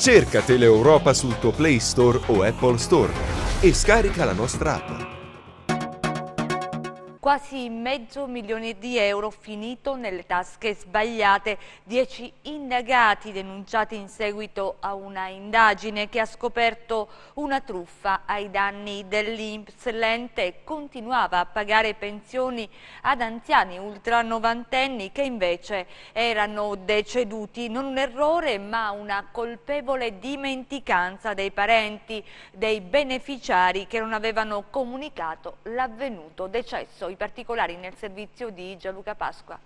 Cerca Teleeuropa sul tuo Play Store o Apple Store e scarica la nostra app. Quasi €500.000 finito nelle tasche sbagliate. 10 indagati denunciati in seguito a una indagine che ha scoperto una truffa ai danni dell'INPS. L'ente continuava a pagare pensioni ad anziani ultranovantenni che invece erano deceduti. Non un errore, ma una colpevole dimenticanza dei parenti dei beneficiari che non avevano comunicato l'avvenuto decesso. I particolari nel servizio di Gianluca Pasqua.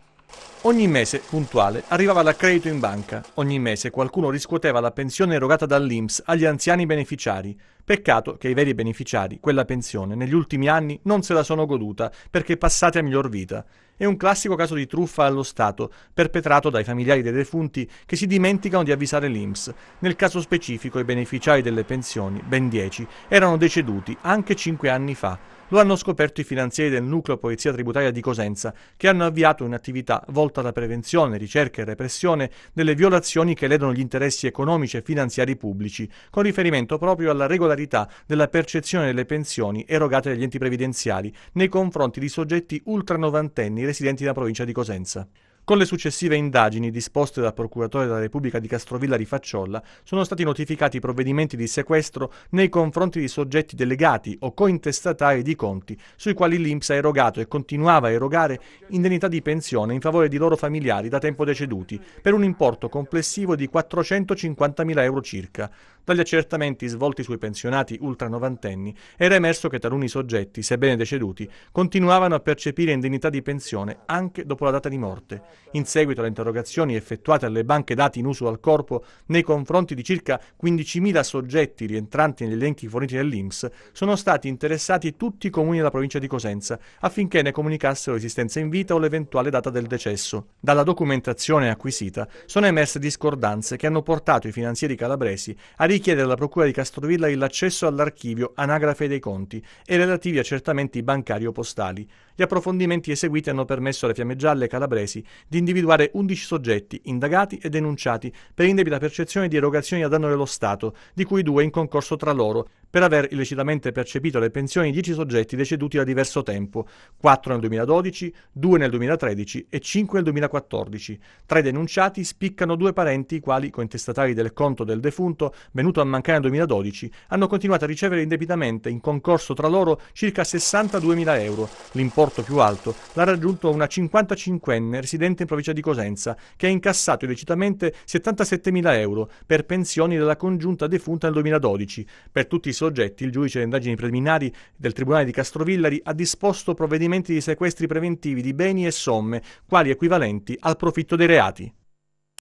Ogni mese, puntuale, arrivava l'accredito in banca. Ogni mese qualcuno riscuoteva la pensione erogata dall'INPS agli anziani beneficiari. Peccato che i veri beneficiari, quella pensione, negli ultimi anni non se la sono goduta perché passati a miglior vita. È un classico caso di truffa allo Stato, perpetrato dai familiari dei defunti che si dimenticano di avvisare l'INPS. Nel caso specifico i beneficiari delle pensioni, ben 10, erano deceduti anche 5 anni fa. Lo hanno scoperto i finanzieri del Nucleo Polizia Tributaria di Cosenza, che hanno avviato un'attività volta alla prevenzione, ricerca e repressione delle violazioni che ledono gli interessi economici e finanziari pubblici, con riferimento proprio alla regolarità della percezione delle pensioni erogate dagli enti previdenziali nei confronti di soggetti ultranovantenni residenti nella provincia di Cosenza. Con le successive indagini disposte dal procuratore della Repubblica di Castrovillari Facciolla sono stati notificati provvedimenti di sequestro nei confronti di soggetti delegati o cointestatari di conti sui quali l'INPS ha erogato e continuava a erogare indennità di pensione in favore di loro familiari da tempo deceduti per un importo complessivo di €450.000 circa. Dagli accertamenti svolti sui pensionati ultranovantenni era emerso che taluni soggetti, sebbene deceduti, continuavano a percepire indennità di pensione anche dopo la data di morte. In seguito alle interrogazioni effettuate alle banche dati in uso al corpo nei confronti di circa 15.000 soggetti rientranti negli elenchi forniti dall'INPS, sono stati interessati tutti i comuni della provincia di Cosenza affinché ne comunicassero l'esistenza in vita o l'eventuale data del decesso. Dalla documentazione acquisita sono emerse discordanze che hanno portato i finanzieri calabresi a richiedere alla Procura di Castrovillari l'accesso all'archivio anagrafe dei conti e relativi accertamenti bancari o postali. Gli approfondimenti eseguiti hanno permesso alle Fiamme Gialle calabresi di individuare 11 soggetti indagati e denunciati per indebita percezione di erogazioni a danno dello Stato, di cui 2 in concorso tra loro, per aver illecitamente percepito le pensioni di 10 soggetti deceduti da diverso tempo, 4 nel 2012, 2 nel 2013 e 5 nel 2014. Tra i denunciati spiccano 2 parenti i quali, cointestatari del conto del defunto, venuto a mancare nel 2012, hanno continuato a ricevere indebitamente in concorso tra loro circa €62.000. L'importo più alto l'ha raggiunto una 55enne residente in provincia di Cosenza, che ha incassato illecitamente €77.000 per pensioni della congiunta defunta nel 2012. Per tutti i soggetti, il giudice delle indagini preliminari del Tribunale di Castrovillari ha disposto provvedimenti di sequestri preventivi di beni e somme, quali equivalenti al profitto dei reati.